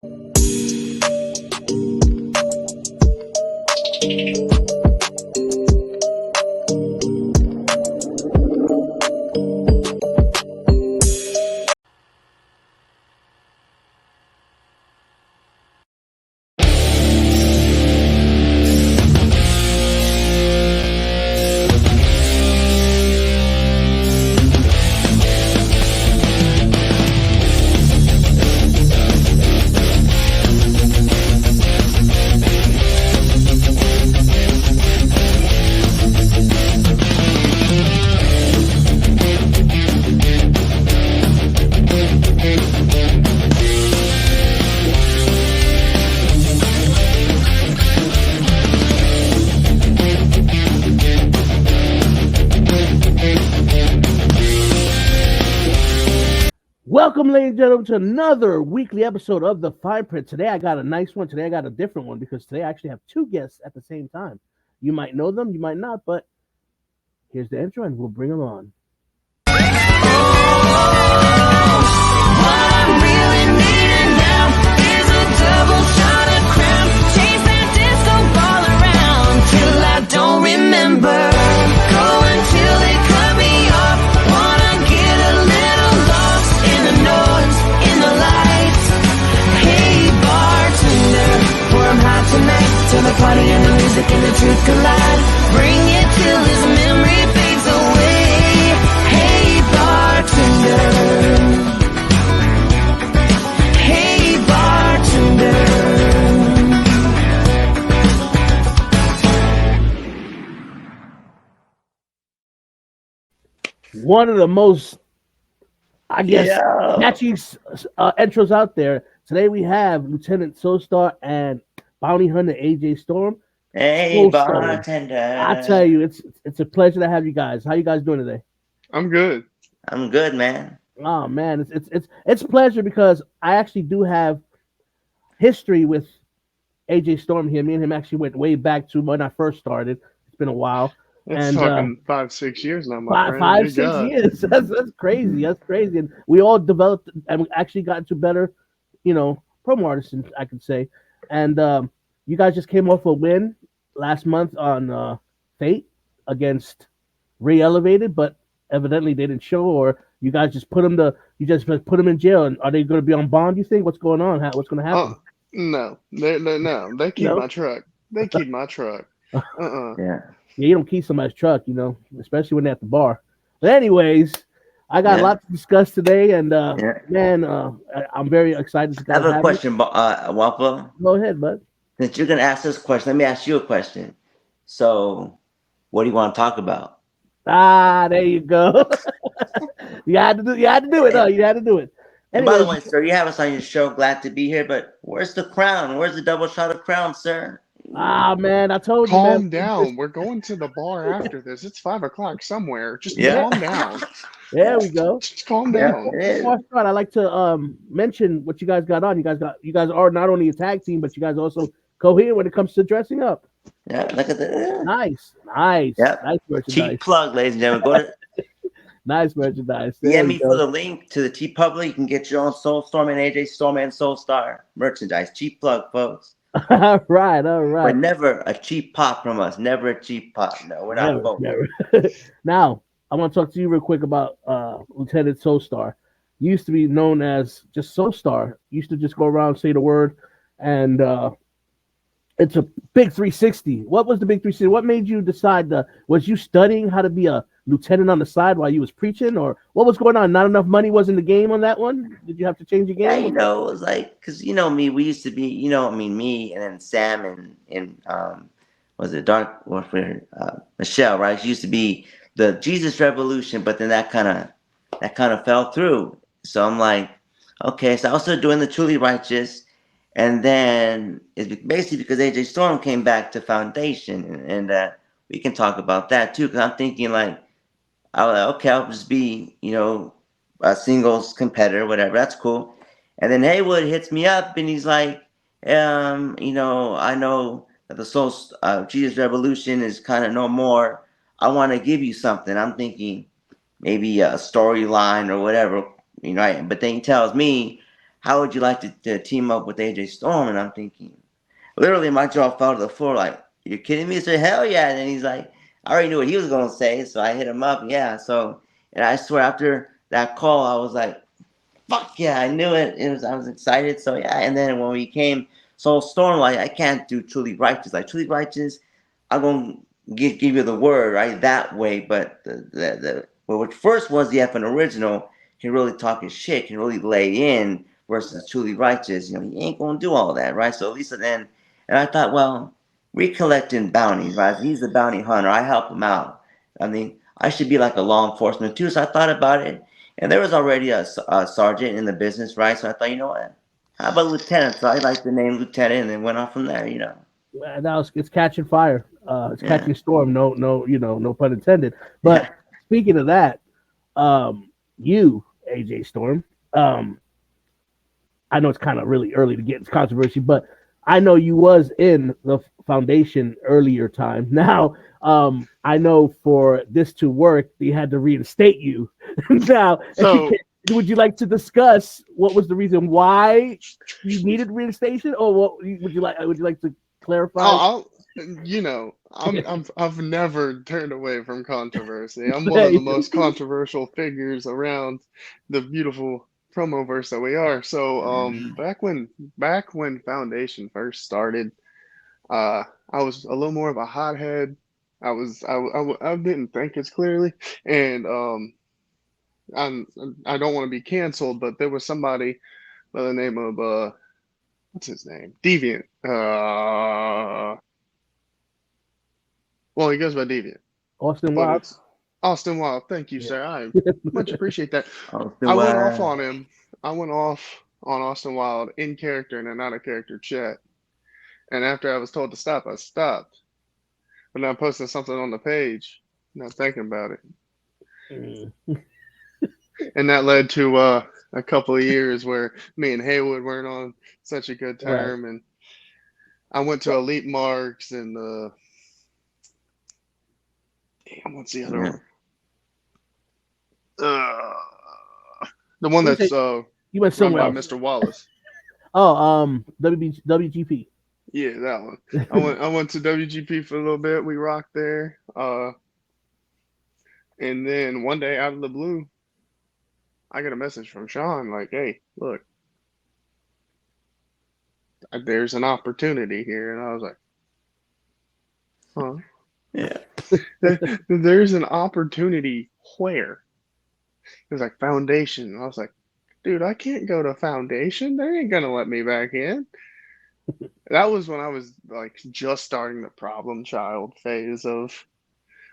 Welcome, ladies and gentlemen, to another weekly episode of The Fine Print. Today I got a nice one. Today I got a different one because today I actually have two guests at the same time. You might know them, you might not, but here's the intro and we'll bring them on. Don't remember. Go until they cut me off. Wanna get a little lost in the noise, in the lights. Hey bartender, pour 'em hot tonight. Till the party and the music and the truth collide. Bring it till this memory fades away. Hey bartender. Hey bartender. One of the most, I guess, catchy intros out there. Today we have Lieutenant Soulstar and Bounty Hunter AJ Storm. Hey, Soulstorm. bartender. I tell you, it's a pleasure to have you guys. How you guys doing today? I'm good. I'm good, man. Oh man, it's a pleasure because I actually do have history with AJ Storm here. Me and him actually went way back to when I first started. It's been a while. It's And, talking 5-6 years now, my friend. Five, Good 6 God. years. That's crazy. That's crazy. And we all developed and we actually got into better, promo artists, I could say. And you guys just came off a win last month on Fate against Ray Elevated, but evidently they didn't show, or you guys just put them in jail. And are they going to be on bond? You think? What's going on? What's going to happen? No. They keep No? my truck. They keep my truck. Yeah. Yeah, you don't keep somebody's truck, especially when they're at the bar. But anyways, I got a lot to discuss today, and man, I'm very excited to I have a question, Wampa. Go ahead, bud. Since you're gonna ask this question, let me ask you a question. So, what do you want to talk about? There you go. you had to do it. You had to do it. And by the way, sir, you have us on your show. Glad to be here. But where's the crown? Where's the double shot of crown, sir? Man, I told you. Calm down. We're going to the bar after this. It's 5 o'clock somewhere. Just calm down. There we go. Just calm down. Before I start, I'd like to mention what you guys got on. You guys are not only a tag team, but you guys also coherent when it comes to dressing up. Yeah, look at that. Nice. Yep. Nice merchandise. Cheap plug, ladies and gentlemen. Go to Nice merchandise. me for the link to the T Public. You can get your own Soulstorm and AJ Storm and Soulstar merchandise. Cheap plug, folks. All right. But never a cheap pop from us. Never a cheap pop. No, we're not both. Never. Now, I want to talk to you real quick about Lieutenant Soulstar. You used to be known as just Soulstar. You used to just go around, say the word, and it's a big 360. What was the big 360? What made you decide was you studying how to be a lieutenant on the side while you was preaching, or what was going on? Not enough money was in the game on that one? Did you have to change your game? Yeah, it was like, because me, we used to be, me and then Sam and was it Dark Warfare, Michelle, right? She used to be the Jesus Revolution, but then that kind of fell through. So I'm like, okay, so I was still doing the Truly Righteous, and then it's basically because AJ Storm came back to Foundation, and we can talk about that too, because I'm thinking like, I'll just be, a singles competitor, whatever. That's cool. And then Haywood hits me up and he's like, I know that the Jesus Revolution is kind of no more. I want to give you something. I'm thinking maybe a storyline or whatever, But then he tells me how would you like to team up with AJ Storm? And I'm thinking, literally, my jaw fell to the floor. Like, you're kidding me? So hell yeah! And then he's like, I already knew what he was gonna say, so I hit him up. Yeah. So, and I swear, after that call, I was like, fuck yeah, I knew it. I was excited. So yeah, and then when we came Soulstorm, like I can't do truly righteous. Like truly righteous, I'm gonna give you the word right that way. But the well, which first was the effing original, can really talk his shit, can really lay in versus truly righteous. You know, he ain't gonna do all that, right? So at least then, and I thought, well, we collecting bounties, right? He's the bounty hunter. I help him out. I mean, I should be like a law enforcement too. So I thought about it. And there was already a sergeant in the business, right? So I thought, you know what? How about lieutenant? So I liked the name lieutenant, and then went on from there. You know. Now it's catching fire. It's Yeah. catching storm. No, no pun intended. But Yeah. speaking of that, you AJ Storm, I know it's kind of really early to get into controversy, but I know you was in the foundation earlier time. Now, I know for this to work, they had to reinstate you. Now, So would you like to discuss what was the reason why you needed reinstation, or what would you like? Would you like to clarify? I'll I've never turned away from controversy. I'm one of the most controversial figures around the beautiful promoverse that we are. So Mhm. back when Foundation first started, I was a little more of a hothead. I didn't think as clearly, and I'm I don't want to be canceled, but there was somebody by the name of what's his name? Deviant. Well, he goes by Deviant, Austin but Wild. it's Austin Wild. Thank you, Yeah. sir. I much appreciate that. Oh, I so, went off on him. I went off on Austin Wild in character and an out of character chat. And after I was told to stop, I stopped. But now posting something on the page, not thinking about it. Mm. And that led to a couple of years where me and Haywood weren't on such a good Right. term. And I went to Elite Marks and damn, what's the other yeah. one? Uh, the one What you that's say? You went run somewhere by else. Mr. Wallace. Oh, WGP. Yeah, that one. I went to WGP for a little bit. We rocked there. And then one day out of the blue, I get a message from Sean like, "Hey, look, there's an opportunity here." And I was like, "Huh? Yeah. There's an opportunity where?" It was like Foundation. And I was like, "Dude, I can't go to Foundation. They ain't gonna let me back in." That was when I was like just starting the problem child phase of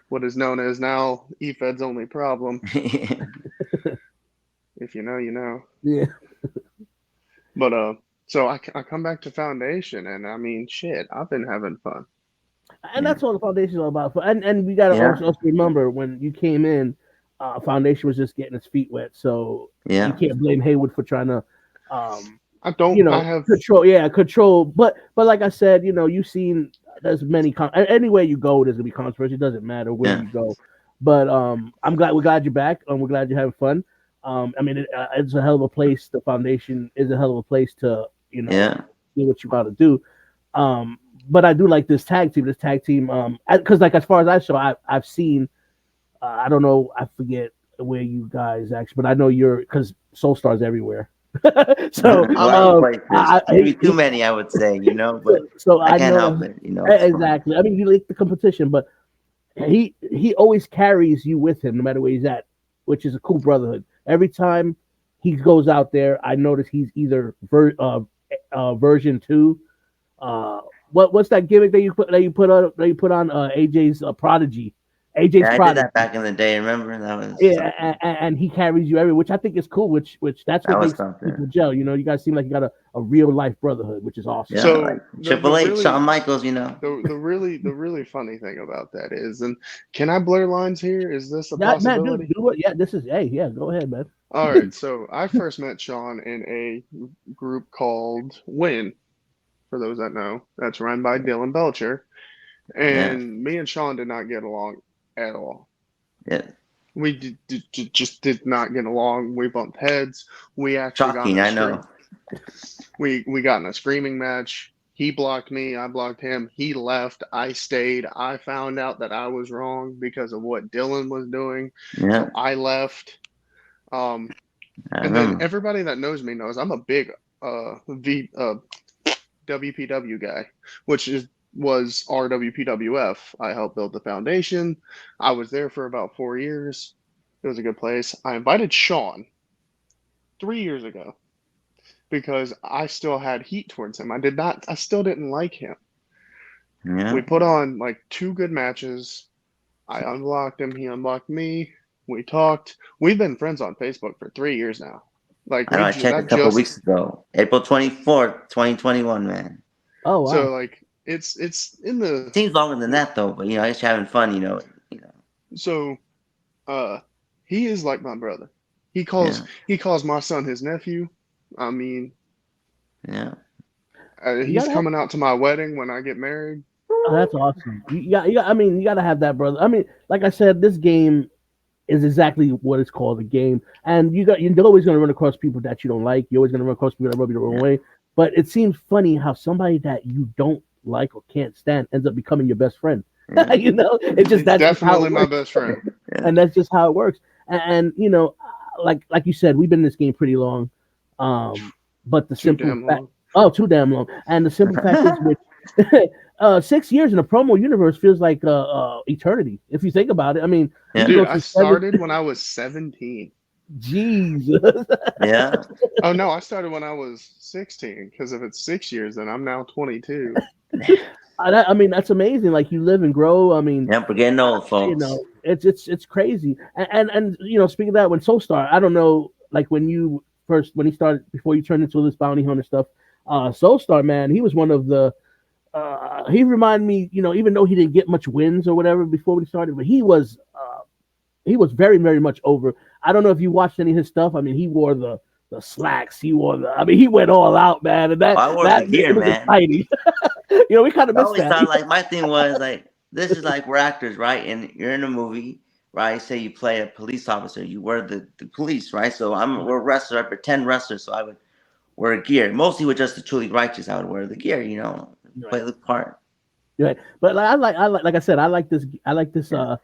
what is known as now EFED's only problem. If you know, you know. Yeah. But so I come back to Foundation, and I mean, shit, I've been having fun. And that's what the foundation is all about. And we gotta yeah. also remember when you came in, foundation was just getting its feet wet. So you Yeah. can't blame Haywood for trying to, um, I don't. I have. control. Yeah, control. But like I said, you've seen there's many. Anywhere you go, there's gonna be controversy. It doesn't matter where Yeah. you go. But we're glad you're back. We're glad you're having fun. I mean, it's a hell of a place. The foundation is a hell of a place to Yeah. do what you got to do. Um, but I do like this tag team. This tag team, because like as far as I saw, I've seen. I don't know. I forget where you guys actually, but I know you're because Soul Stars everywhere. So Lots of places. Maybe too he, many, I would say. But so I I can't know help it. It's fun. exactly. I mean, you like the competition, but he always carries you with him no matter where he's at, which is a cool brotherhood. Every time he goes out there, I notice he's either version two. Uh, what's that gimmick that you put on AJ's Prodigy? AJ's Yeah, I did that Prodigy. back in the day. Remember? That was Yeah, something. and he carries you everywhere, which I think is cool. Which that's That what was makes something. people gel. You guys seem like you got a real life brotherhood, which is awesome. Yeah, So like the Triple H, really Shawn Michaels. the really funny thing about that is, and can I blur lines here? Is this a That man, dude, possibility? do what? Yeah, this is. Hey, yeah, go ahead, man. All right. So I first met Sean in a group called Win. For those that know, that's run by Dylan Belcher, Yeah, and me and Sean did not get along at all. yeah. We just did not get along. We bumped heads. We actually got in Shocking, a I string. know. We got in a screaming match. He blocked me. I blocked him. He left. I stayed. I found out that I was wrong because of what Dylan was doing. Yeah, So I left. Um, I and then remember. everybody that knows me knows I'm a big WPW guy, which was RWPWF. I helped build the foundation. I was there for about 4 years. It was a good place. I invited Sean 3 years ago because I still had heat towards him. I still didn't like him. We Yeah, put on like two good matches. I unblocked him, he unblocked me. We talked. We've been friends on Facebook for 3 years now. Like I know. I checked a that couple just weeks ago, April 24th, 2021. Man, Oh so wow. like it's in the seems longer than that though. But I guess you're having fun. You know. so uh he is like my brother. Yeah, He calls my son his nephew. I mean, yeah. You he's gotta have. coming out to my wedding when I get married. Oh, that's awesome. I mean, you gotta have that, brother. I mean, like I said, this game is exactly what it's called, a game. And you're always gonna run across people that you don't like. You're always gonna run across people that rub you the wrong Yeah, way. But it seems funny how somebody that you don't like or can't stand ends up becoming your best friend. yeah, It's just He's that's just how definitely it my works, best friend. yeah. and that's just how it works. And like you said, we've been in this game pretty long. Um, but the Too simple damn fact, long. oh, too damn long. And the simple fact is, which 6 years in a promo universe feels like eternity if you think about it. I mean, we can Yeah, Dude, go I through seven. started when I was 17. Jesus. yeah. Oh no, I started when I was 16 because if it's 6 years, then I'm now 22. I mean, that's amazing. Like you live and grow. I mean, Yep, we're getting old, folks. it's crazy. And speaking of that, when Soulstar, I don't know, like when he started before you turned into this bounty hunter stuff, Soulstar, man, he was one of the. He reminded me, even though he didn't get much wins or whatever before we started, but he was very, very much over. I don't know if you watched any of his stuff. I mean, he wore the slacks. I mean, he went all out, man, and I wore the gear, it was man. exciting. We kind of I missed always that. thought like my thing was like this is like we're actors, right? And you're in a movie, right? Say you play a police officer, you wear the police, right? So we're wrestlers, I pretend wrestler, so I would wear gear. Mostly with just the truly righteous, I would wear the gear, play Right, the part. right. But like I said, I like this Yeah,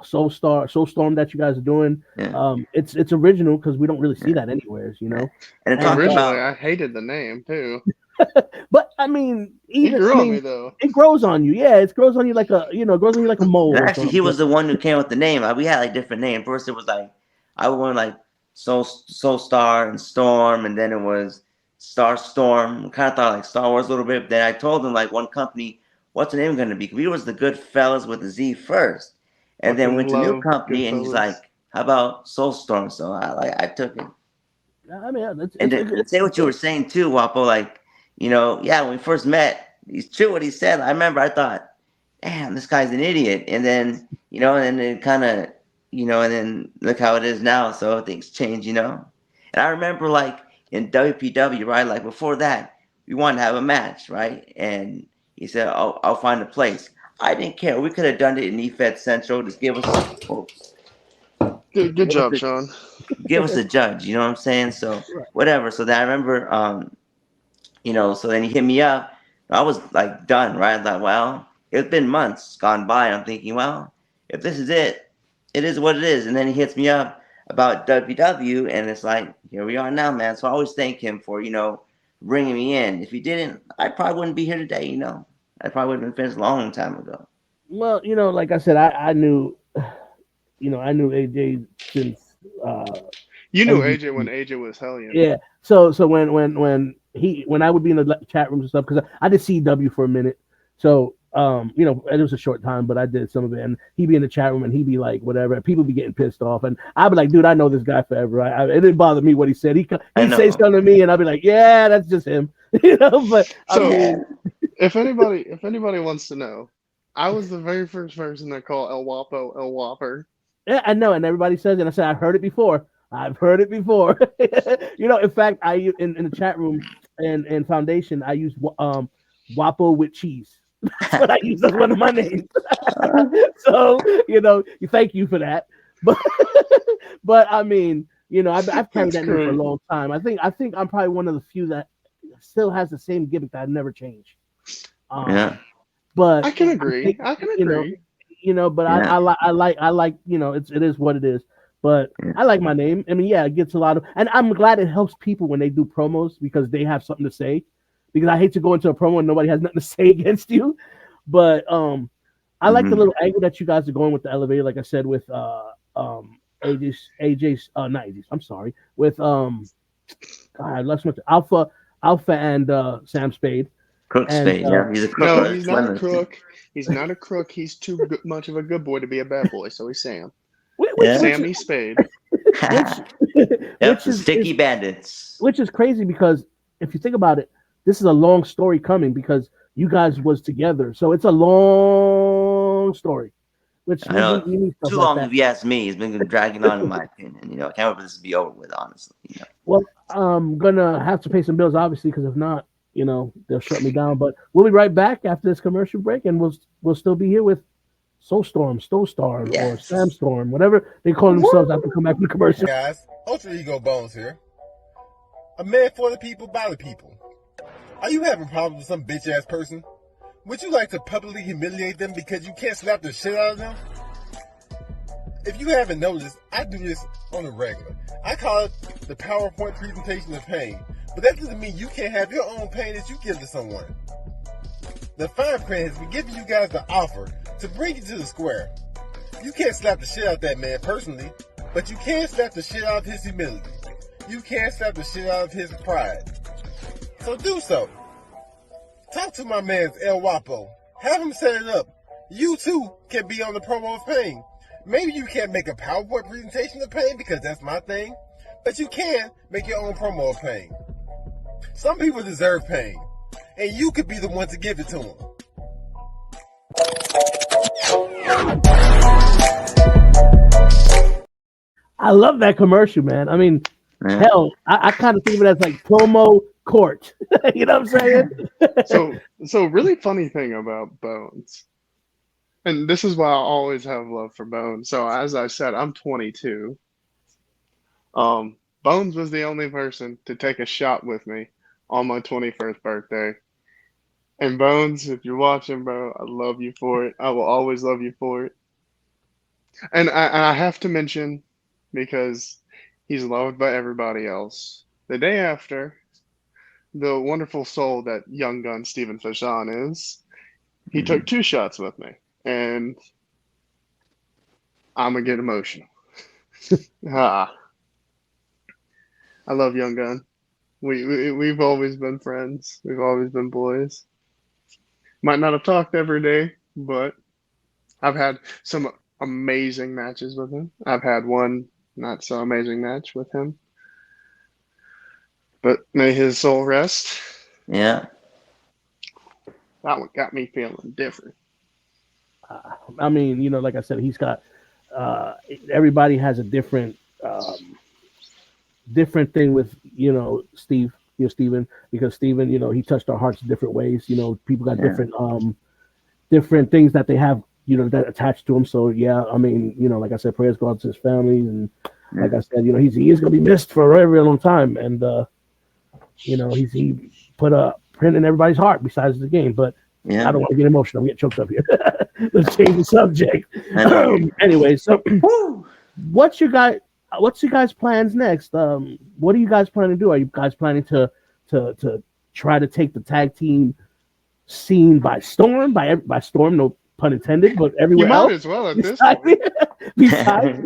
Soulstorm that you guys are doing. yeah, It's original because we don't really see yeah, that anywheres. right. And to talk And Originally, about I hated the name too. but I mean, It grew on me though. it grows on you. Yeah, it grows on you like it grows on you like a and mole or actually he something. was the one who came with the name. We had like different names. First it was like I went like Soulstar and Storm, and then it was Star Storm. Kind of thought like Star Wars a little bit. Then I told him like one company, what's the name going to be? We was the Good Fellas with the Z first, and then Fucking went to new love company, and he's like, Goodfellas. how about Soulstorm? So I took it. I mean, And to say what you were saying too, Wapo, like yeah, when we first met, he's true what he said. I remember I thought, damn, this guy's an idiot, and then and then it kind of and then look how it is now. So things change. And I remember like in WPW, right? Like before that, we wanted to have a match, right? And he said, I'll find a place. I didn't care. We could have done it in EFED Central. Just Good give us job, a Sean. give us a judge. You know what I'm saying? So Right. whatever. So then I remember, so then he hit me up. I was like done, right? I thought, well, it's been months gone by. I'm thinking, well, if this is it, it is what it is. And then he hits me up about WW, and it's like, here we are now, man. So I always thank him for, bringing me in. If he didn't, I probably wouldn't be here today. I probably would have been finished a long time ago. Well, like I said, I knew I knew AJ since You knew AJ when MVP. AJ was hellion. Yeah. So when I would be in the chat rooms and stuff, because I did CW for a minute. So it was a short time, but I did some of it, and he'd be in the chat room and he'd be like, whatever. And people be getting pissed off, and I'd be like, dude, I know this guy forever. It didn't bother me what he said. I He'd say know. something to me, and I'd be like, yeah, that's just him. But I So Yeah. mean, if anybody wants to know, I was the very first person to call El Wapo El Whopper. yeah, I know, and everybody says it. And I said, I've heard it before. I've heard it before. In fact, in the chat room and foundation, I use Wapo with cheese. That's what I use as one of my names. So you thank you for that. But but I mean, I've carried That's that name for a great. long time. I think I'm probably one of the few that still has the same gimmick that I've never changed. Yeah. But I can I agree. think I can you know, agree. but Yeah. I like it is what it is. But Yeah. I like my name. I mean, yeah, it gets a lot of, and I'm glad it helps people when they do promos because they have something to say. Because I hate to go into a promo and nobody has nothing to say against you. But I like the Hmm. little angle that you guys are going with the elevator, like I said with AJ's not AJ's. I'm sorry, with God, let's not Alpha and Sam Spade Crook and spade. Yeah. He's a crook. No, Well, he's that's not a one of the two. crook. He's not a crook. He's too much of a good boy to be a bad boy. So he's Sam. which Yeah. which Sammy Spade. which Yep. which The is sticky bandits. which is crazy because if you think about it, this is a long story coming because you guys was together, so it's a long story. Which I we know. need stuff Too like long that. if you ask me. It's been dragging on, in my opinion. I can't wait for this to be over with. Honestly. Well, I'm gonna have to pay some bills, obviously, because if not, they'll shut me down. But we'll be right back after this commercial break, and we'll still be here with Soulstorm, Soulstar, or Yes. Samstorm, whatever they call themselves after we come back from the commercial. Guys, Ultra Ego Bones here. A man for the people, by the people. Are you having problems with some bitch ass person? Would you like to publicly humiliate them because you can't slap the shit out of them? If you haven't noticed, I do this on a regular. I call it the PowerPoint presentation of pain. But that doesn't mean you can't have your own pain that you give to someone. The fine print has been giving you guys the offer to bring you to the square. You can't slap the shit out that man personally, but you can slap the shit out of his humility. You can slap the shit out of his pride. So do so. Talk to my man El Wapo. Have him set it up. You too can be on the promo of pain. Maybe you can't make a PowerPoint presentation of pain because that's my thing, but you can make your own promo of pain. Some people deserve pain, and you could be the one to give it to them. I love that commercial, man. I mean, Yeah. hell, I kind of think of it as like promo court. You know what I'm saying? So really funny thing about Bones, and this is why I always have love for Bones. So as I said, I'm 22. Bones was the only person to take a shot with me on my 21st birthday. And Bones, if you're watching, bro, I love you for it. I will always love you for it. And I have to mention, because he's loved by everybody else, the day after, the wonderful soul that young gun Stephen Fashan is, he took 2 shots with me. And I'm going to get emotional. Ah, I love young gun. We've always been friends. We've always been boys. Might not have talked every day, but I've had some amazing matches with him. I've had one not so amazing match with him. But may his soul rest. Yeah. That one got me feeling different. I mean, like I said, he's got uh, everybody has a different thing with Steven, because Steven, he touched our hearts in different ways. People got Yeah. different things that they have, that attached to him. So yeah, I mean, like I said, prayers go out to his family, and like I said, he is gonna be missed for a very, very long time. And he put a print in everybody's heart besides the game. But Yeah. I don't want to get emotional. I'm getting choked up here. Let's change the subject. I know. Anyway, so Woo! what's your guys' plans next? What are you guys planning to do? Are you guys planning to try to take the tag team scene by storm? By storm, no pun intended, but You everywhere might else. as well at this Besides, point. besides,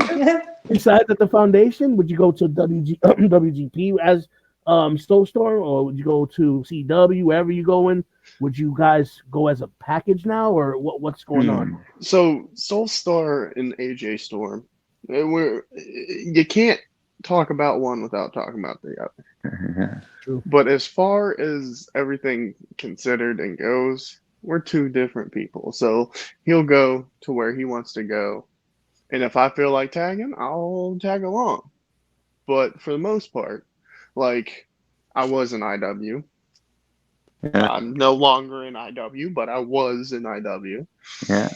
besides at the foundation, would you go to WGP as Soulstorm, or would you go to CW? Wherever you going, would you guys go as a package now, or what's going on? So Soulstar and AJ Storm, you can't talk about one without talking about the other. True. But as far as everything considered and goes, we're two different people. So he'll go to where he wants to go. And if I feel like tagging, I'll tag along. But for the most part, like I was in IW. Yeah. I'm no longer in IW, but I was in IW Yeah.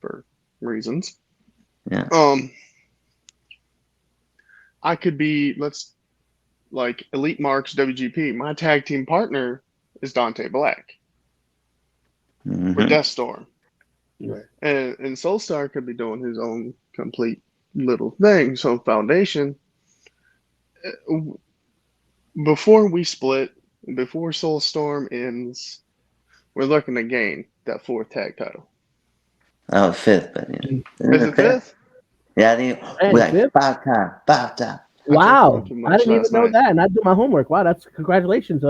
for reasons. Yeah. I could be like Elite Marks WGP. My tag team partner is Dante Black with Mm-hmm. Deathstorm, Right. and Soulstar could be doing his own complete little thing. So Foundation, before we split, before Soulstorm ends, we're looking to gain that fourth tag title. Oh, fifth, but is Is it it fifth? fifth? Yeah, I think And we the like fifth. five times, five times. I drank a little Wow, too I much didn't even last know night. that, and I do my homework. Wow, that's congratulations,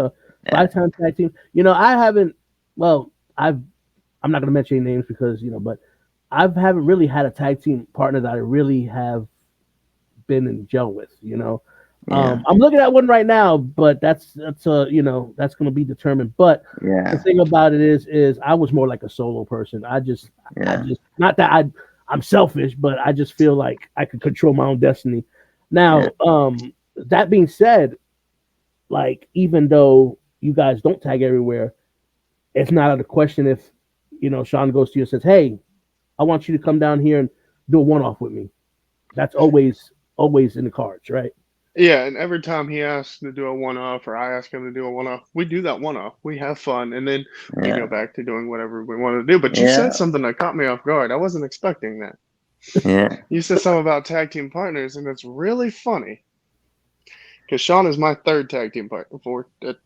Yeah, 5-time tag team. I haven't. Well, I'm not going to mention any names because but I haven't really had a tag team partner that I really have been in gel with. yeah, I'm looking at one right now, but that's that's going to be determined. But the yeah, thing about it is I was more like a solo person. I yeah, just not that I'm selfish, but I just feel like I could control my own destiny. yeah. Now, that being said, like even though you guys don't tag everywhere, it's not out of the question if Sean goes to you and says, "Hey, I want you to come down here and do a one off with me." That's always in the cards, right? Yeah, and every time he asks to do a one off or I ask him to do a one off, we do that one off. We have fun, and then we go Yeah, back to doing whatever we want to do. But you said yeah, something that caught me off guard. I wasn't expecting that. yeah, You said something about tag team partners, and it's really funny because Sean is my third tag team partner,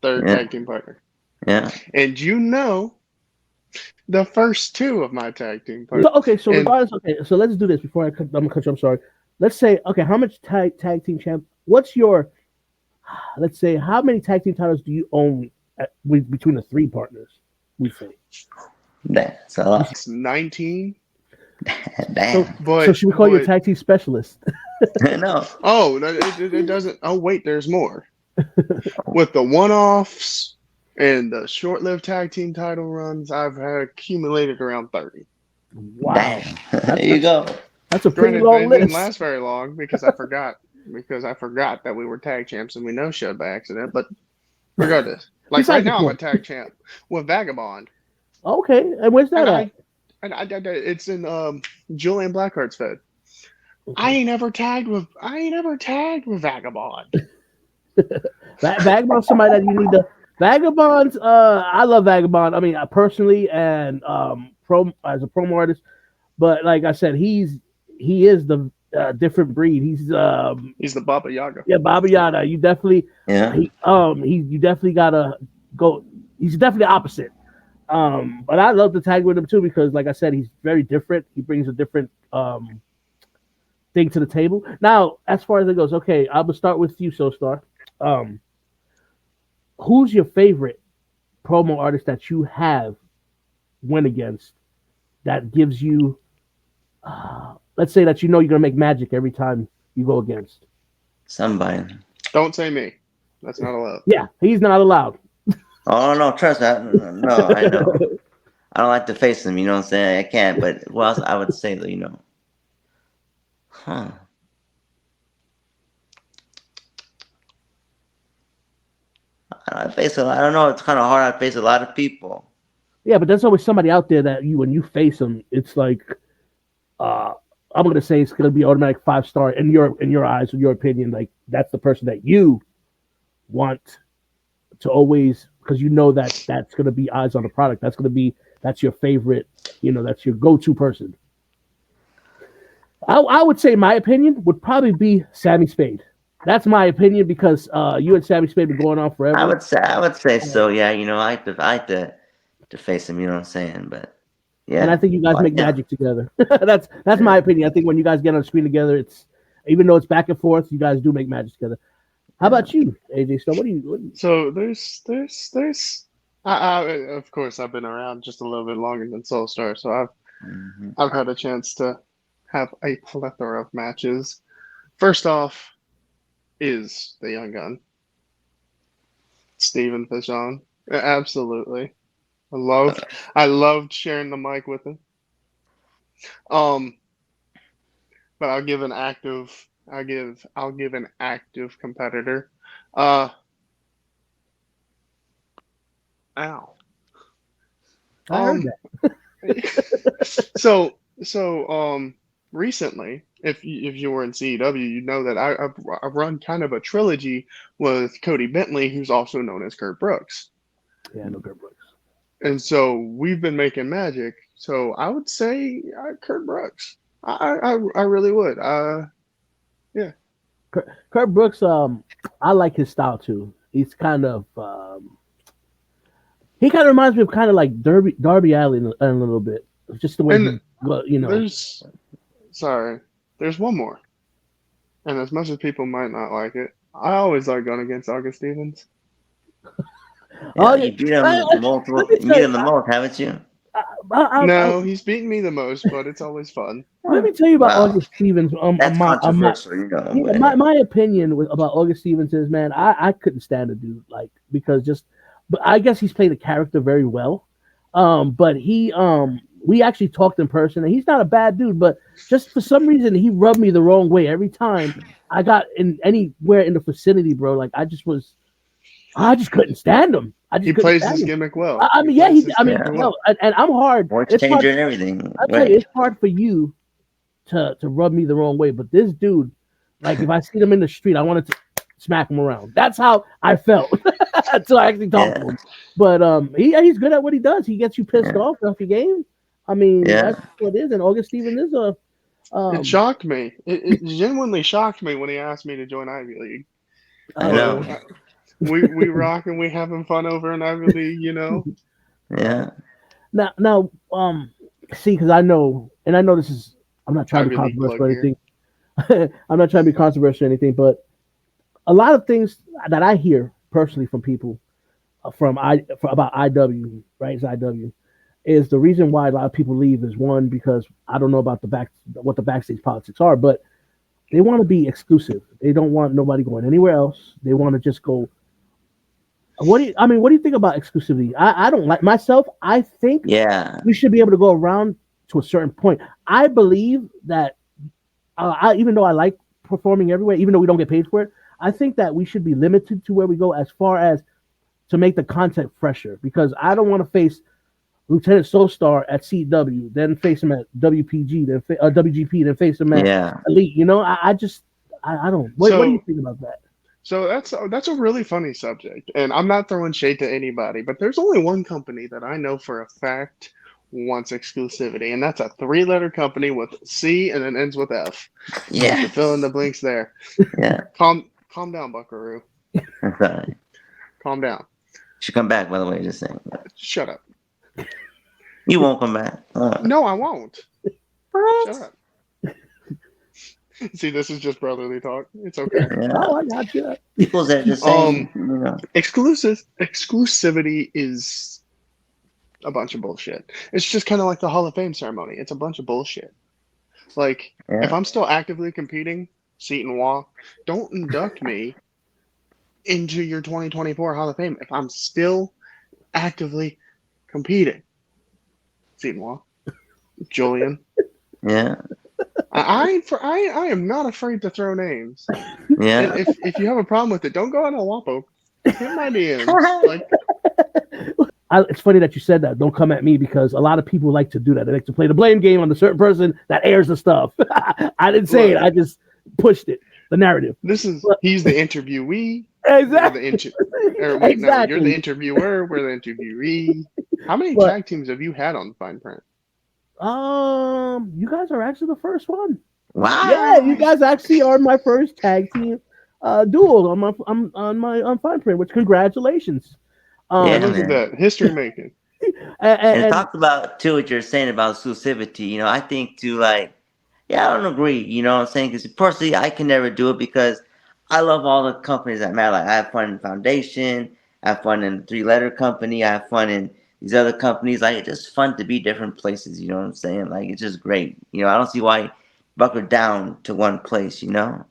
third yeah, tag team partner, yeah. and the first two of my tag team So partners, okay, so and regardless, okay, so let's do this before I'm gonna cut you. I'm sorry. Let's say, okay, how much tag team champ? What's your? Let's say, how many tag team titles do you own between the three partners? We say. That's a We lot. say. it's 19. So Damn. so But should we call you a but tag team specialist? No. oh, no, it doesn't. Oh wait, there's more. With the one-offs and the short-lived tag team title runs, I've had accumulated around 30. Wow, Damn. There that's you that's go. that's a pretty Granted, they long didn't list. last very long because I forgot that we were tag champs and we no showed by accident. But regardless, like right Besides the now, I'm a point. tag champ with Vagabond, Okay, and where's that and at? it's in Julian Blackheart's fed. Okay. I ain't ever tagged with Vagabond. Vagabond's somebody that you need to. Vagabond's. I love Vagabond. I mean, personally, and pro as a promo artist. But like I said, he is the different breed. He's He's the Baba Yaga. yeah, Baba Yada. You definitely Yeah. you definitely gotta go. He's definitely opposite. But I love to tag with him too because, like I said, he's very different. He brings a different thing to the table. Now, as far as it goes, okay, I will start with you, Soulstar. Um, who's your favorite promo artist that you have went against that gives you, let's say that you're gonna make magic every time you go against? Somebody. Don't say me. That's not allowed. Yeah, he's not allowed. Oh no, trust me. No, I know. I don't like to face them. You know what I'm saying? I can't. But what else I would say that huh? I face a lot. I don't know. It's kind of hard. I face a lot of people. Yeah, but there's always somebody out there that when you face them, it's like uh, I'm gonna say it's gonna be automatic 5 star in your eyes, in your opinion. Like that's the person that you want to always because you know that that's gonna be eyes on the product. That's your favorite. That's your go to person. I would say my opinion would probably be Sammy Spade. That's my opinion because you and Sammy Spade been going on forever. I would say so. Yeah, I like to face them. You know what I'm saying? But And I yeah, think you guys but make yeah, magic together. That's yeah, my opinion. I think when you guys get on the screen together, it's even though it's back and forth, you guys do make magic together. How yeah. about you, AJ? So what do you So there's of course I've been around just a little bit longer than Soulstar, so Hmm. I've had a chance to have a plethora of matches. First off is the young gun, Stephen Fishon. Absolutely. I loved sharing the mic with him. Um, but I'll give an active competitor. Uh ow. I heard Um that. so recently, if you were in CEW, you know that I've run kind of a trilogy with Cody Bentley, who's also known as Kurt Brooks. Yeah, I know Kurt Brooks. And so we've been making magic. So I would say Kurt Brooks. I really would. Yeah. Kurt Brooks, I like his style too. He's kind of he kind of reminds me of kind of like Darby Allin a little bit, just the way And you know. there's one more. And as much as people might not like it, I always like going against August Stevens. Oh Yeah, yeah, you beat him let multiple. me You tell beat you, him the most, haven't you? No, he's beaten me the most, but it's always fun. let me tell you about Wow, August Stevens. that's controversial, Yeah, but my opinion about August Stevens is, man, I couldn't stand the dude, like, because just, but I guess he's played the character very well. But we actually talked in person, and he's not a bad dude, but just for some reason he rubbed me the wrong way every time I got in anywhere in the vicinity, bro. Like I just couldn't stand him. I He just couldn't plays stand his him. gimmick well. I He mean, yeah, plays his I mean, yeah, character yo, well. and I'm hard. voice It's hard. changer and everything. I tell you, Right. it's hard for you to rub me the wrong way. But this dude, like, if I see him in the street, I wanted to smack him around. That's how I felt until I actually talked to Yeah, him. But he's good at what he does. He gets you pissed yeah, off your game. I mean, yeah. that's what it is. And August Stevens is a It um. shocked me. It genuinely shocked me when he asked me to join Ivy League. I Oh But know. yeah. we rock and we having fun over in Ivy League, you know. Yeah, Now see, because I know this is. I'm not trying to be Ivy League controversial plug or here. anything. I'm not trying to be controversial or anything, but a lot of things that I hear personally from people about IW, right? It's IW is the reason why a lot of people leave is one because I don't know about what the backstage politics are, but they want to be exclusive. They don't want nobody going anywhere else. They want to just go. What do you think about exclusivity? I don't like myself. I think yeah, we should be able to go around to a certain point. I believe that even though I like performing everywhere, even though we don't get paid for it, I think that we should be limited to where we go as far as to make the content fresher because I don't want to face Lieutenant Soulstar at CW, then face him at WPG, then WGP, then face him at yeah. Elite. You know, I just I don't. What do you So think about that? that's a really funny subject, and I'm not throwing shade to anybody, but there's only one company that I know for a fact wants exclusivity, and that's a three-letter company with C and then ends with F. You Yeah, can fill in the blinks there. yeah. Calm down, Buckaroo. That's all right. Calm down. Should come back, by the way, just saying. Shut up. You won't come back. No, I won't. Shut up. See, this is just brotherly talk. It's okay. Yeah. Oh, I got you. People's there just saying, you know. Exclusivity is a bunch of bullshit. It's just kind of like the Hall of Fame ceremony. It's a bunch of bullshit. Like, if Yeah, I'm still actively competing, Seton Wall, don't induct me into your 2024 Hall of Fame if I'm still actively competing. Seton Wall, Julian. yeah, I am not afraid to throw names. yeah. And if you have a problem with it, don't go on a Wapo. Hit my DMs. Like, It's funny that you said that. Don't come at me because a lot of people like to do that. They like to play the blame game on the certain person that airs the stuff. I didn't say it. I just pushed it. The narrative. he's the interviewee. Exactly. No, you're the interviewer. We're the interviewee. How many But tag teams have you had on Fine Print? you guys are actually the first one. Wow. Yeah, you guys actually are my first tag team duel on my Fine Print. Which congratulations. Yeah, Look at man. that. History making. And it And talks about, too, what you're saying about exclusivity. You know, I think, too, like, yeah, I don't agree. You know what I'm saying? Because personally, I can never do it because I love all the companies that matter. Like, I have fun in Foundation. I have fun in the three-letter company. I have fun in these other companies. Like, it's just fun to be different places. You know what I'm saying? Like, it's just great. You know, I don't see why buckle down to one place, you know?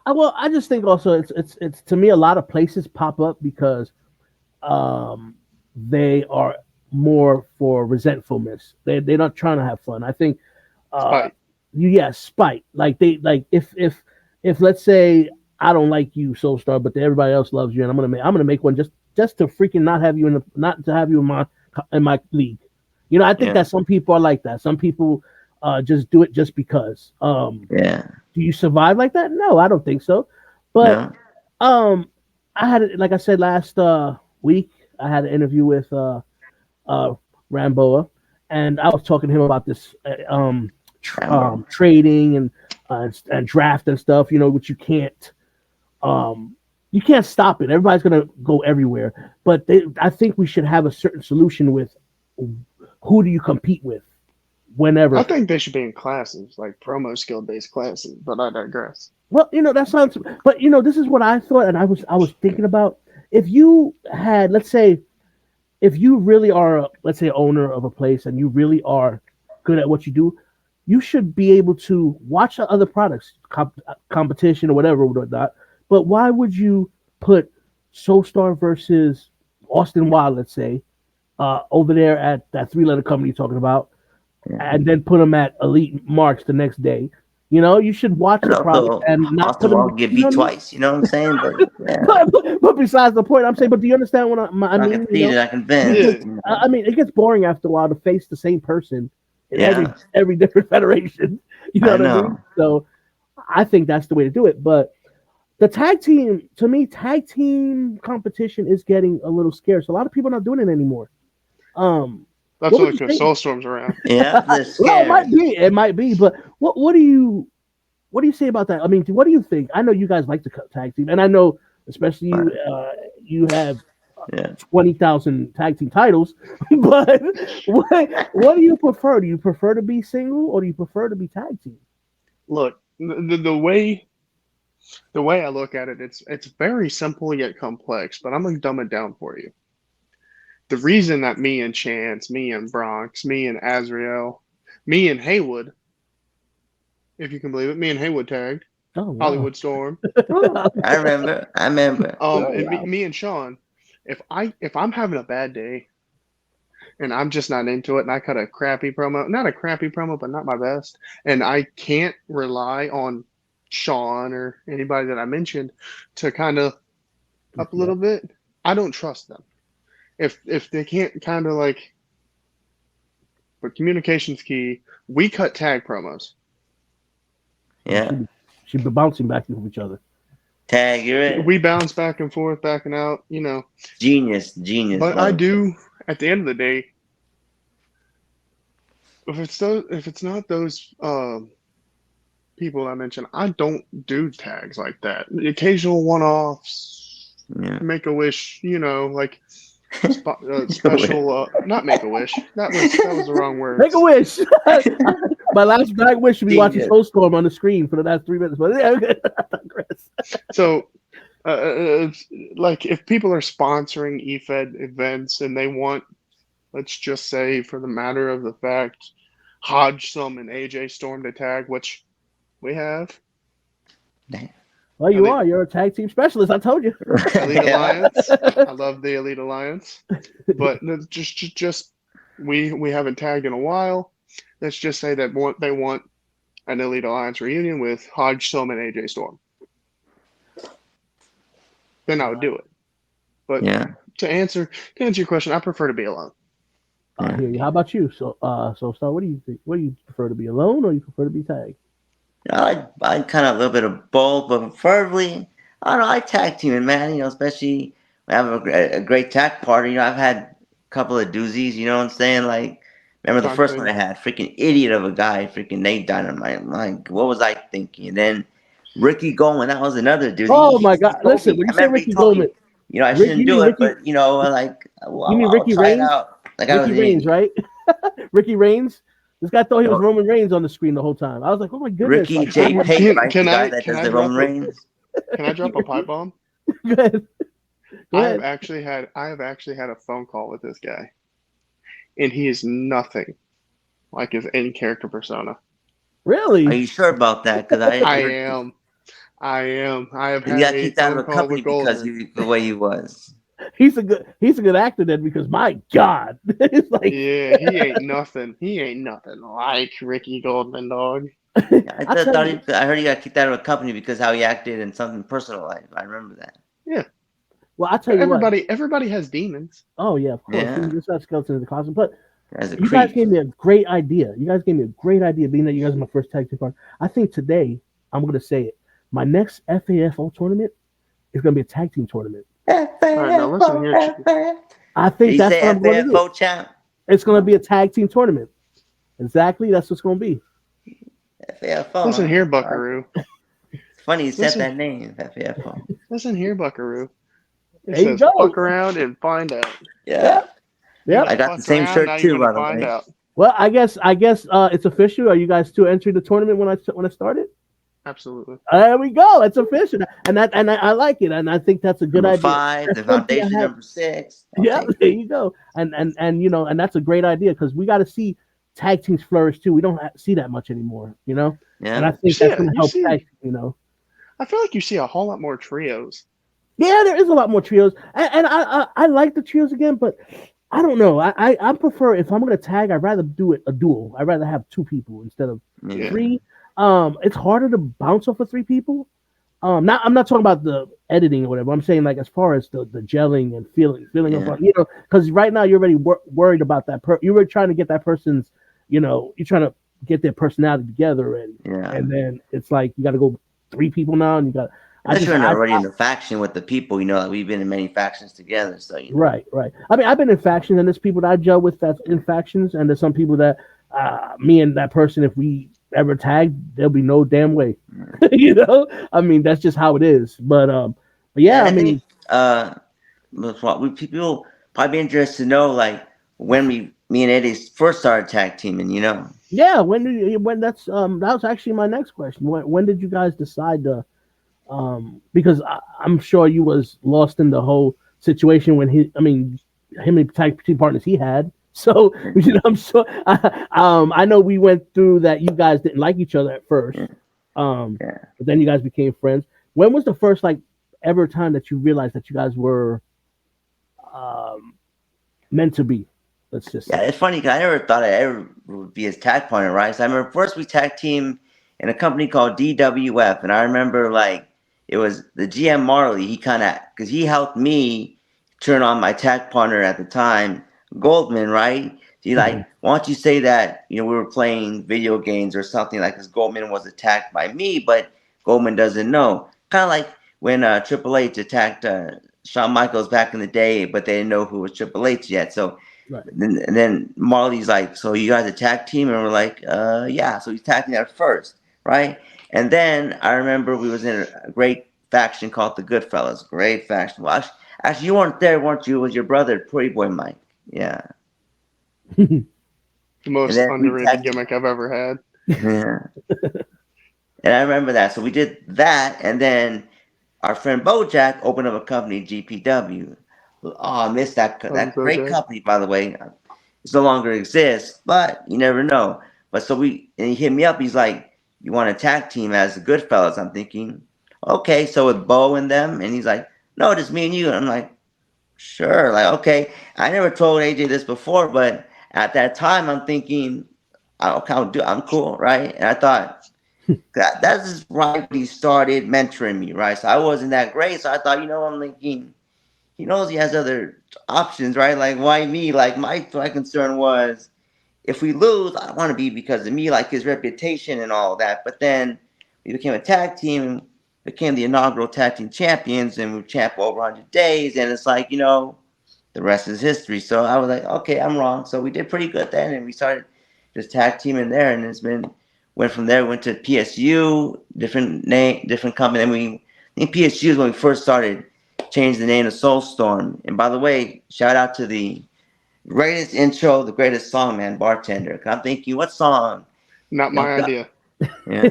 I just think also it's to me a lot of places pop up because um, they are more for resentfulness. They're not trying to have fun. I think uh, Spite. spite. Like they like if let's say I don't like you, Soulstar, but everybody else loves you, and I'm gonna make one just to freaking not have you not to have you in my league. You know, I think Yeah. that some people are like that. Some people just do it just because. Yeah. Do you survive like that? No, I don't think so. But No. um, I had like I said last week, I had an interview with uh Ramboa, and I was talking to him about this Rambo. trading and draft and stuff. Which um you can't stop it. Everybody's gonna go everywhere, but I think we should have a certain solution with who do you compete with I whenever. think they should be in classes, like promo skill based classes, but I digress. Well, that sounds. But this is what I thought, and I was thinking about if you had, let's say, if you really are, let's say, owner of a place, and you really are good at what you do, you should be able to watch other products, competition or whatever, whatnot. But why would you put Soulstar versus Austin Wild, let's say, over there at that three-letter company you're talking about, Yeah. and then put them at Elite Marks the next day? You should watch And the product also, and not put Austin them. won't get You know beat what I mean? twice. You know what I'm saying? But yeah, But besides the point, I'm saying, but do you understand what I I mean? can see that. I can bend. Because Yeah, I mean, it gets boring after a while to face the same person in every Yeah, every different federation. You know I what I mean? know. So I think that's the way to do it. But the tag team, to me, tag team competition is getting a little scarce. A lot of people are not doing it anymore. Um, that's what would only you because say? Soulstorm's around. Yeah, they're Well, it might scared. be, but what do you say about that? I mean, what do you think? I know you guys like to cut tag team, and I know especially you, But you have yeah, 20,000 tag team titles. But what do you prefer? Do you prefer to be single or do you prefer to be tag team? Look, the way I look at it, it's very simple yet complex. But I'm gonna dumb it down for you. The reason that me and Chance, me and Bronx, me and Azrael, me and Haywood, if you can believe it, me and Haywood tagged Oh wow. Hollywood Storm. Woo, I remember. I remember. Oh And me, wow. me and Sean, if I'm having a bad day and I'm just not into it, and I cut a crappy promo, not a crappy promo, but not my best, and I can't rely on Sean or anybody that I mentioned to kind of up a Yeah. little bit, I don't trust them. If they can't kind of like, but communication's key. We cut tag promos. Oh, Yeah, she'd be bouncing back with each other. tag. You're it. We bounce back and forth, backing out. Genius, genius. But I Love. do. At the end of the day, if it's not those people I mentioned, I don't do tags like that. The occasional one-offs, Yeah. make a wish, like Wait. special. Not make a wish. That was the wrong Make a words. wish. My last night wish should be watching Genius. Soulstorm on the screen for the last 3 minutes. But yeah, okay. Chris. So, like if people are sponsoring EFED events and they want, let's just say, for the matter of the fact, Hodgson and AJ Storm to tag, which we have. Damn. Well, you Elite, are. You're a tag team specialist. I told you. Elite Yeah. Alliance. I love the Elite Alliance, but just we haven't tagged in a while. Let's just say that they want an Elite Alliance reunion with Hodgson and AJ Storm. Then I would do it. But Yeah. to answer your question, I prefer to be alone. I hear you. How about you? So Star, what do you think? What do you prefer to be alone or you prefer to be tagged? I kind of a little bit of both, but preferably, I don't know. I tag teaming, man. Especially when I have a great tag partner. I've had a couple of doozies. You know what I'm saying? Like, remember the John first one I Cena. had, freaking idiot of a guy, freaking Nate Dynamite. Like, what was I thinking? And then Ricky Goldman, that was another dude. Oh He, my he God! told Listen, me. when I you say remember he Ricky told Goldman, me, I shouldn't You do mean it, Ricky? but like, You mean I'll Ricky try it Reigns? out. Like I Ricky was an Reigns, idiot. right? Ricky Reigns. This guy thought he was No, Roman Reigns on the screen the whole time. I was like, oh my goodness! Ricky Like, J. Pate, Can right? The can guy I that can does I the Roman drop a Reigns. can I drop a pipe bomb? go ahead, go I have ahead. actually had a phone call with this guy, and he is nothing like his in character persona. Are Really? you sure about that? Because I I heard am. I am. I have you had got a kicked out of phone a call company with because Goldberg. the way you was. He's a good actor then because my God, it's like Yeah, he ain't nothing. He ain't nothing like Ricky Goldman, dog. Yeah, I I th- tell thought you. I heard he got kicked out of a company because how he acted in something personal life. I remember that. Yeah, Well, I tell you what. everybody has demons. Oh yeah, of course. Yeah, Just have skeletons in the closet. But As a You guys creep. gave me a great idea. You guys gave me a great idea, being that you guys are my first tag team partner. I think today I'm going to say it. My next FAFO tournament is going to be a tag team tournament. All right, now listen here, I Did think you that's say what I'm going to do. FAFO champ? It's going to be a tag team tournament. Exactly. That's what's going to be. FAFO, listen huh? here, I like it. Buckaroo. It's funny you said Listen, that name, FAFO. listen here, Buckaroo. It There you says go. fuck around and find out. Yeah. Yep. You Yep. I done got the fucked same around, now shirt you're too, gonna by the find way. out. Well, I guess it's official. Are you guys two entering the tournament when I started? Absolutely. There we go. It's official, and I like it, and I think that's a good Number idea. 5, That's the something foundation I had. number 6. I'll Yeah, take there it. you go. And and that's a great idea because we got to see tag teams flourish too. We don't see that much anymore, And Yeah. I You think see that's it. going to You help see. tag. I feel like you see a whole lot more trios. Yeah, there is a lot more trios, and I like the trios again, but I don't know. I prefer if I'm going to tag, I'd rather do it a duel. I'd rather have two people instead of Yeah. Yeah. three. It's harder to bounce off of three people. Not I'm not talking about the editing or whatever. I'm saying like as far as the gelling and feeling Yeah. of because right now you're already worried about that. You were trying to get that person's, you're trying to get their personality together already, Yeah. and then it's like you got to go three people now, and you got. Unless you're already in a faction with the people, like we've been in many factions together, so Right. I mean, I've been in factions, and there's people that I gel with that's in factions, and there's some people that me and that person, if we ever tag, there'll be no damn way. I mean, that's just how it is. But yeah, And I I think mean, what people probably be interested to know, like when me and Eddie first started tag teaming. yeah. When that was actually my next question. When did you guys decide to? Because I'm sure you was lost in the whole situation when him and tag team partners he had. So I'm sure. I know we went through that. You guys didn't like each other at first, Yeah. Yeah. but then you guys became friends. When was the first like ever time that you realized that you guys were um, meant to be? Let's just Yeah, say. it's funny because I never thought I ever would be his tag partner, right? So I remember first we tag team in a company called DWF, and I remember like it was the GM Marley. He kind of because he helped me turn on my tag partner at the time, Goldman, right? He like, Mhm. why don't you say that we were playing video games or something like because Goldman was attacked by me, but Goldman doesn't know. Kind of like when Triple H attacked Shawn Michaels back in the day, but they didn't know who was Triple H yet, so. Right. And then Marley's like, so you guys a tag team? And we're like, yeah. So he's tagging at first, right? And then I remember we was in a great faction called the Goodfellas. Great faction. Well, actually, you weren't there, weren't you? It was your brother, Pretty Boy Mike. Yeah. The And most then we underrated tagged. gimmick I've ever had. Yeah. And I remember that. So we did that, and then our friend Bojack opened up a company, GPW. Oh, I missed Love you, that great Bojack. company, by the way. It no longer exists, but you never know. But and he hit me up. He's like, "You want a tag team as the Goodfellas?" I'm thinking, okay, so with Bo and them, and he's like, "No, just me and you." And I'm like, "Sure." Like, okay. I never told AJ this before, but at that time, I'm thinking, I'm cool, right? And I thought that's just right when he started mentoring me, right? So I wasn't that great, so I thought, I'm thinking he knows he has other options, right? Like, why me? Like, my concern was if we lose, I want to be because of me, like his reputation and all that. But then we became a tag team, became the inaugural tag team champions, and we champ over 100 days. And it's like, the rest is history. So I was like, okay, I'm wrong. So we did pretty good then, and we started just tag teaming there, and went from there, went to PSU, different name, different company. And I think PSU is when we first started, changed the name to Soulstorm. And by the way, shout out to the greatest intro, the greatest song, man, Bartender. I'm thinking, what song? Not Y'all my got, idea. yeah,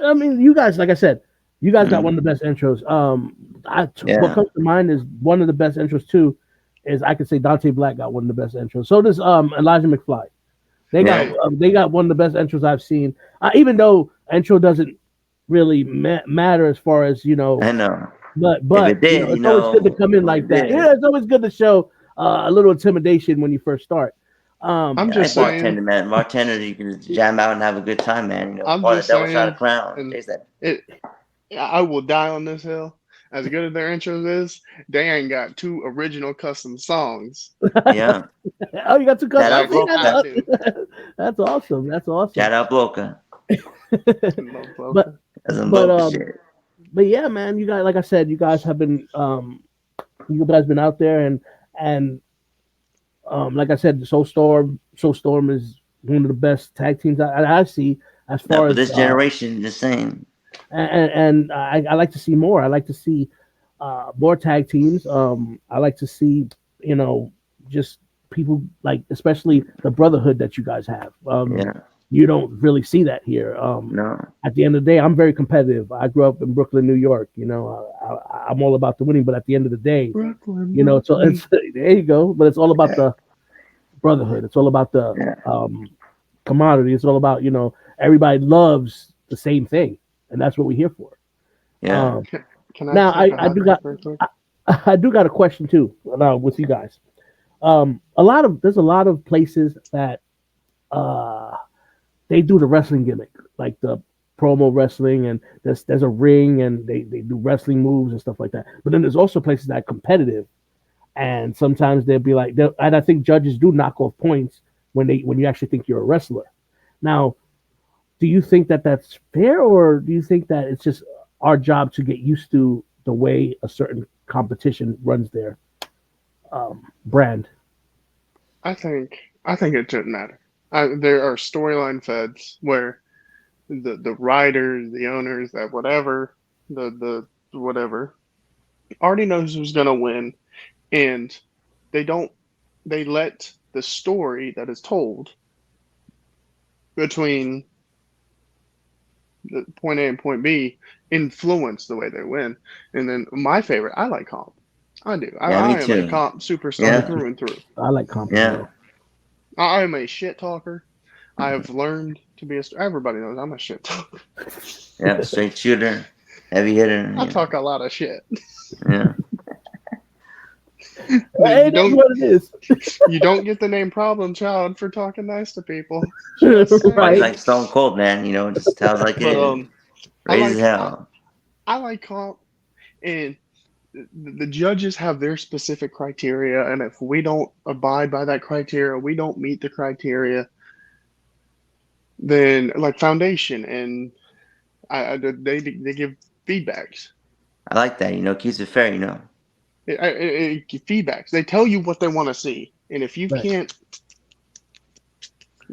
I mean, you guys, like I said, you guys got one mm, of the best intros. What yeah, comes to mind is one of the best intros too. Is I could say Dante Black got one of the best intros. So does Elijah McFly. yeah. They got one of the best intros I've seen. Even though intro doesn't really matter as far as I know. If but it did, it's always good to come in if like it that. did, Yeah, it's always good to show a little intimidation when you first start. I'm yeah, I just saying. bartender, man. Bartender, you can just jam out and have a good time, man. I'm Pour the just devil shot saying. of crown. And Taste that. it. I will die on this hill. as good as their intros is, they ain't got 2 original custom songs Yeah. Oh, you got two Shout cousins. out like I Boca. do. That's awesome. That's awesome. Shout out Boca. Love but Boca. That's some but Boca shit. but yeah, man, you guys, like I said, you guys have been you guys been out there and like I said, Soulstorm is one of the best tag teams I see as No, far but as this generation, the same. and I like to see more. I like to see more tag teams. I like to see you know just people like especially the brotherhood that you guys have. Yeah. You don't really see that here. No. At the end of the day, I'm very competitive. I grew up in Brooklyn, New York. You know, I'm all about the winning. But at the end of the day, Brooklyn, you know, Brooklyn. it's there you go. But it's all about the brotherhood. It's all about the Yeah. commodity. It's all about everybody loves the same thing, and that's what we're here for. Yeah. Um, Can I now take a I hot do take got real quick? I do got a question too with you guys. There's a lot of places that uh, they do the wrestling gimmick, like the promo wrestling, and there's a ring, and they do wrestling moves and stuff like that. But then there's also places that are competitive, and sometimes they'll be like, and I think judges do knock off points when you actually think you're a wrestler. Now, do you think that that's fair, or do you think that it's just our job to get used to the way a certain competition runs their brand? I think it shouldn't matter. There are storyline feds where the writers, the owners, that whatever, the whatever already knows who's gonna win, and they don't they let the story that is told between the point A and point B influence the way they win. And then my favorite, I like comp. I do. Yeah, me I am a too. comp superstar Yeah. through and through. I like comp as Yeah. well. I am a shit talker. I have learned to be a. Everybody knows I'm a shit talker. Yeah. Straight shooter, heavy hitter. I Yeah. talk a lot of shit. Yeah. Hey, You it is don't what it is. you don't get the name problem child for talking nice to people. Just He's Right. saying. like Stone Cold, man. Just tells like it But is. I Raise as like I, hell. I like comp, and the judges have their specific criteria, and if we don't abide by that criteria, we don't meet the criteria, then like foundation and they give feedbacks. I like that. Keeps it fair. Feedbacks. They tell you what they want to see, and if you Right. can't,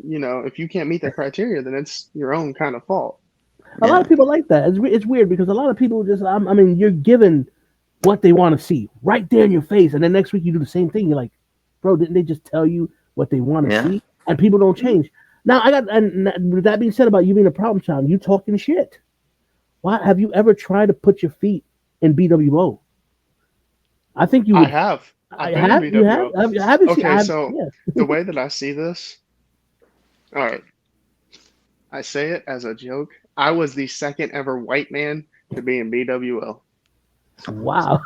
if you can't meet that criteria, then it's your own kind of fault. A lot Yeah. of people like that. It's weird because a lot of people just, I mean, you're given what they want to see right there in your face, and then next week you do the same thing. You're like, bro, didn't they just tell you what they want to Yeah. see? And people don't change. Now, with that being said about you being a problem child, you talking shit. Why have you ever tried to put your feet in BWO? I think you I would. have. I I've been in have. You have. BWO. Have you seen? Okay, so Yeah. the way that I see this, all right, I say it as a joke. I was the second ever white man to be in BWO. Wow.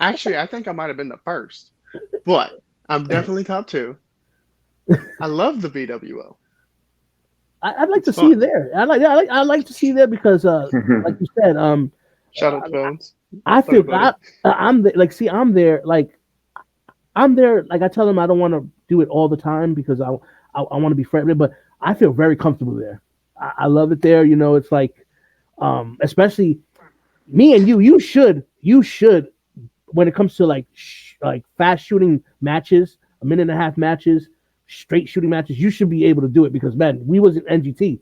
Actually, I think I might have been the first, but I'm definitely top two. I love the BWO. I'd like It's to see you fun. there. I like to see you there because, like you said, Shout out to Bones. I Love you, feel buddy. I'm like, see, I'm there. Like I tell them, I don't want to do it all the time because I want to be friendly, but I feel very comfortable there. I love it there. It's like, especially me and you. You should when it comes to like fast shooting matches, a minute and a half matches, straight shooting matches. You should be able to do it because man, we was in NGT.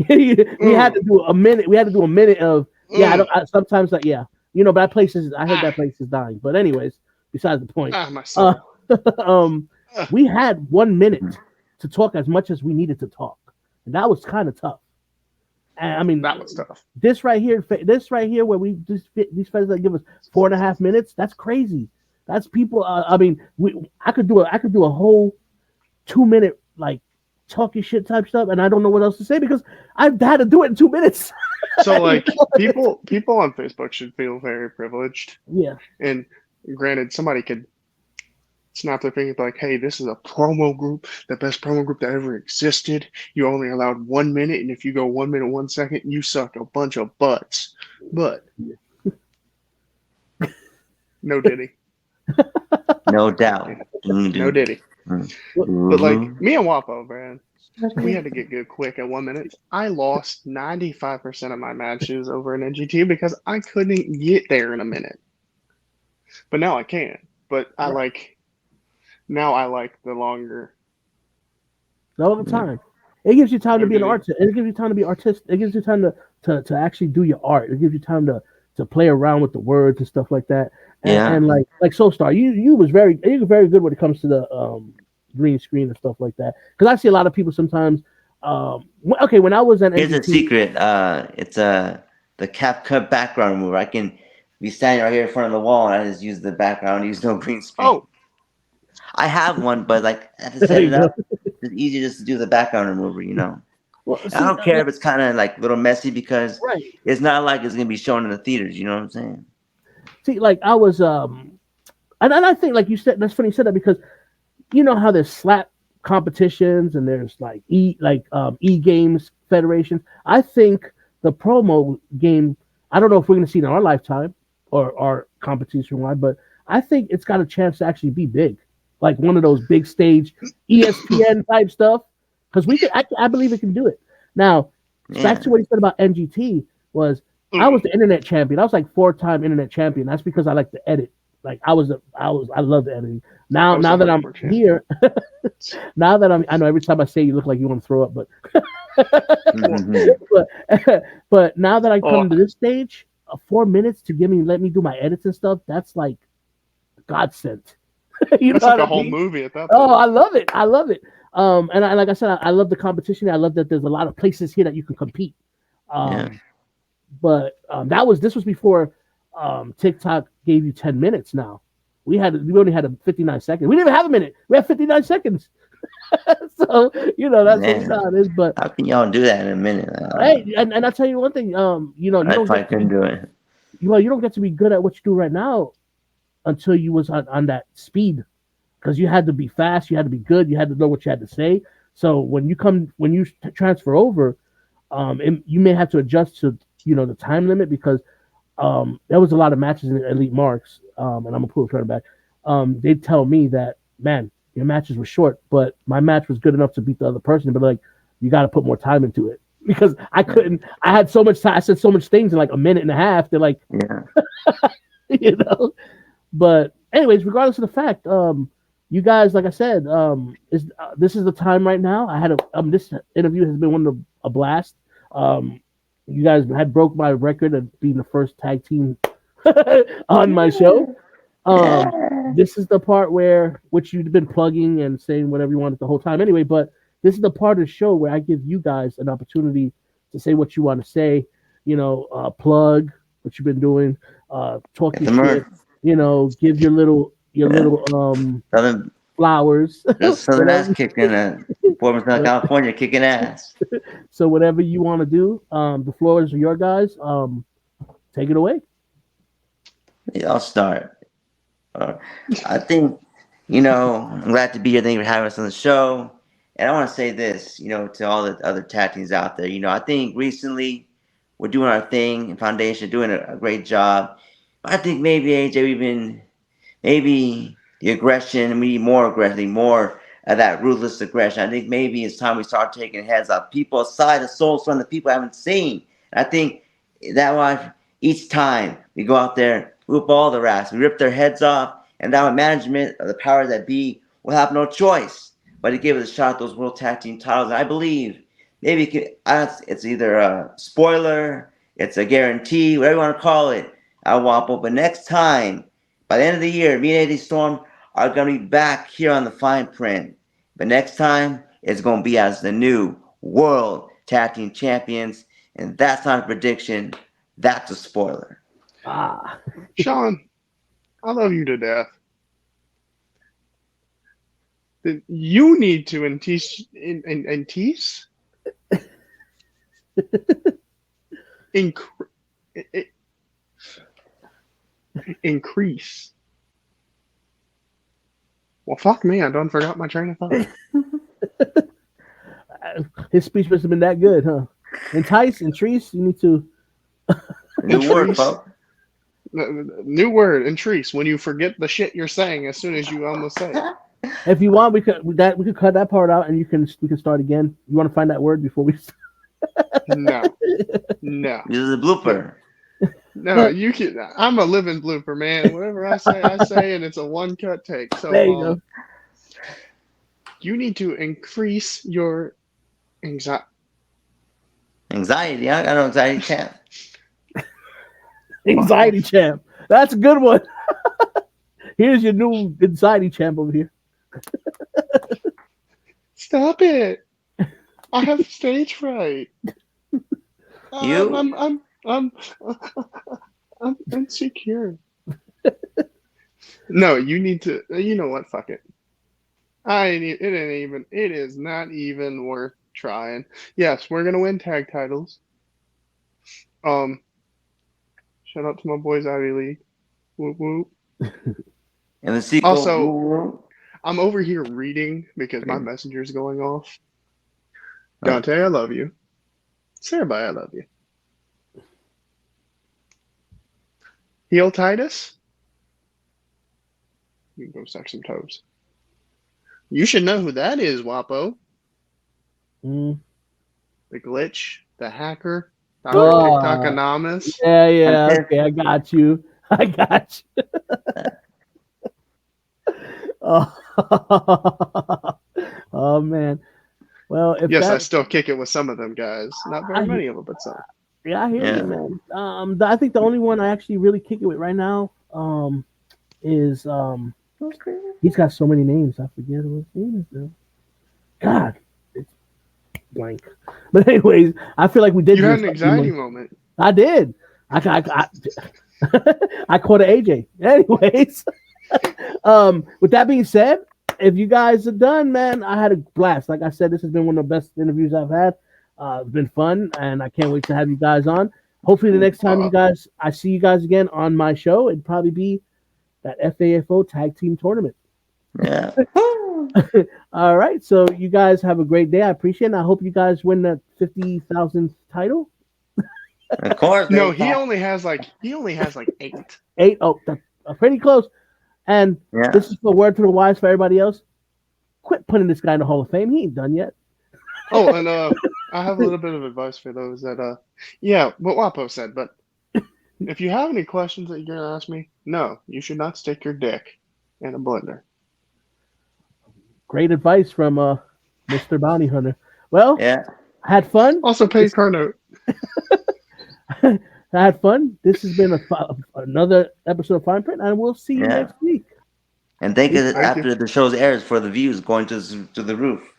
We had to do a minute. We had to do a minute of yeah. Sometimes like yeah. But I heard that place is dying. But anyways, besides the point. My soul. Um, Ah, we had 1 minute to talk as much as we needed to talk, and that was kind of tough. And I mean, that was tough. this right here, where these fellas that give us 4.5 minutes, that's crazy. That's people. I mean, I could do a whole 2 minute like talking shit type stuff, and I don't know what else to say because I've had to do it in 2 minutes. So like people on Facebook should feel very privileged. Yeah, And granted, somebody could snap their fingers like, "Hey, this is a promo group, the best promo group that ever existed. You only allowed 1 minute, and if you go 1 minute 1 second, you suck a bunch of butts." But No Diddy. No doubt. No Diddy. Mm. But like Mhm. me and Wapo, man, we had to get good quick at 1 minute. I lost 95% of my matches over an NGT because I couldn't get there in a minute. But now I can. But I like now I like the longer. all the Yeah. time. It gives you time to No be an Diddy. artist. It gives you time to be artistic. It gives you time to actually do your art. It gives you time to play around with the words and stuff like that. Yeah. And like Soulstar, you were very good when it comes to the green screen and stuff like that. Because I see a lot of people sometimes. Okay, when I was at Here's a NGT, secret. It's the CapCut background remover. I can be standing right here in front of the wall, and I just use the background. Use no green screen. Oh, I have one, but like I have to there set you it go. up. It's easier just to do the background remover, you know. Well, And I see, don't care if it's kind of like a little messy because right. it's not like it's gonna be shown in the theaters. You know what I'm saying? See, like I was, and I think like you said, that's funny you said that because you know how there's slap competitions and there's like e games federation. I think the promo game. I don't know if we're going to see it in our lifetime or our competition wide, but I think it's got a chance to actually be big, like one of those big stage ESPN type stuff. Because I believe it can do it. Now, back Yeah. to what you said about NGT was I was the internet champion. I was like 4-time internet champion. That's because I like to edit. Like I love the editing. I Now was a that I'm hardcore champ. here, now that I know every time I say you look like you want to throw up, but Mhm. but now that I Oh, come to this stage, 4 minutes to let me do my edits and stuff, that's like God sent. You know that's like what a I whole mean? movie at that Oh, point. I love it. I love it. Like I said, I love the competition. I love that there's a lot of places here that you can compete. Yeah. But this was before TikTok gave you 10 minutes. Now we only had a 59 seconds. We didn't even have a minute. We had 59 seconds. So that's Man, how it is. But how can y'all do that in a minute? hey, and I'll tell you one thing. You I don't probably get to couldn't be do it. you don't get to be good at what you do right now until you was on that speed because you had to be fast, you had to be good, you had to know what you had to say. So when you transfer over, you may have to adjust to the time limit because there was a lot of matches in Elite Marks, and I'm gonna pull it back. They'd tell me that, man, your matches were short, but my match was good enough to beat the other person. But like, you got to put more time into it because I couldn't. I had so much time. I said so much things in like a minute and a half. They're like, Yeah. you know. But anyways, regardless of the fact, you guys, like I said, this is the time right now. This interview has been a blast. You guys had broke my record of being the first tag team on my show. This is the part which you've been plugging and saying whatever you wanted the whole time anyway, but this is the part of the show where I give you guys an opportunity to say what you want to say, plug what you've been doing, talk It's your a shit, murder. give your little Yeah. um Southern, flowers, there's Southern ass whatever. kicking Performance Southern California kicking ass. So whatever you want to do, the floor is your guys. Take it away. Yeah, I'll start. I think, I'm glad to be here. Thank you for having us on the show. And I want to say this, to all the other tag teams out there. I think recently we're doing our thing in Foundation, doing a great job. But I think maybe, AJ, maybe the aggression, we need more aggression, more of that ruthless aggression. I think maybe it's time we start taking heads off people aside of Soulstorm, the people I haven't seen. And I think that why each time we go out there, we whoop all the rats, we rip their heads off, and that management of the powers that be will have no choice but to give it a shot at those World Tag Team titles. And I believe maybe it's either a spoiler, it's a guarantee, whatever you want to call it, Wapo. But next time, by the end of the year, me and AJ Storm are going to be back here on the fine print. But next time, it's going to be as the new World Tag Team Champions. And that's not a prediction. That's a spoiler. Ah, Sean, I love you to death. You need to increase increase. Well, fuck me, I done forgot my train of thought. his speech must have been that good, huh? Entice, Treese, you need to. New word, Increase. folks. New word, Intrice, when you forget the shit you're saying as soon as you almost say it. If you want, we could cut that part out, and we can start again. You want to find that word before we? No. No. This is a blooper. No, you can. I'm a living blooper, man. Whatever I say, and it's a one cut take. So There you go. you need to increase your anxiety. Anxiety. I got no anxiety champ. Anxiety champ. That's a good one. Here's your new anxiety champ over here. Stop it! I have stage fright. You? I'm insecure. No, you need to. You know what? Fuck it. It is not even worth trying. Yes, we're gonna win tag titles. Shout out to my boys Ivy League. Whoop whoop. And the sequel. Also, I'm over here reading because my messenger's going off. Dante, I love you. Sarah, I love you. Heel Titus? You can go suck some toes. You should know who that is, Wapo. Mm. The glitch, the hacker, Oh. TikTok Anonymous. Yeah. Okay, I got you. Oh man. Well, if yes, I still kick it with some of them guys. Not very many of them, but some. Yeah, I hear you, man. I think the only one I actually really kick it with right now, is he's got so many names. I forget what his name is now. God, it's blank. But anyways, I feel like we did. You had an anxiety moment. I did. I caught an AJ. Anyways, with that being said, if you guys are done, man, I had a blast. Like I said, this has been one of the best interviews I've had. It's been fun, and I can't wait to have you guys on. Hopefully, the next time I see you guys again on my show, it'd probably be that FAFO Tag Team Tournament. Yeah. All right, so you guys have a great day. I appreciate it. I hope you guys win that 50,000th title. Of course. No, he only has like 8. 8. Oh, that's pretty close. And this is a word to the wise for everybody else. Quit putting this guy in the Hall of Fame. He ain't done yet. Oh, and I have a little bit of advice for those that what Wapo said, but if you have any questions that you're gonna ask me, no, you should not stick your dick in a blender. Great advice from Mr. Bounty Hunter. Well, I had fun. Also pay car note. I had fun. This has been another episode of Fine Print, and we'll see you next week. And thank you after the show's airs for the views going to the roof.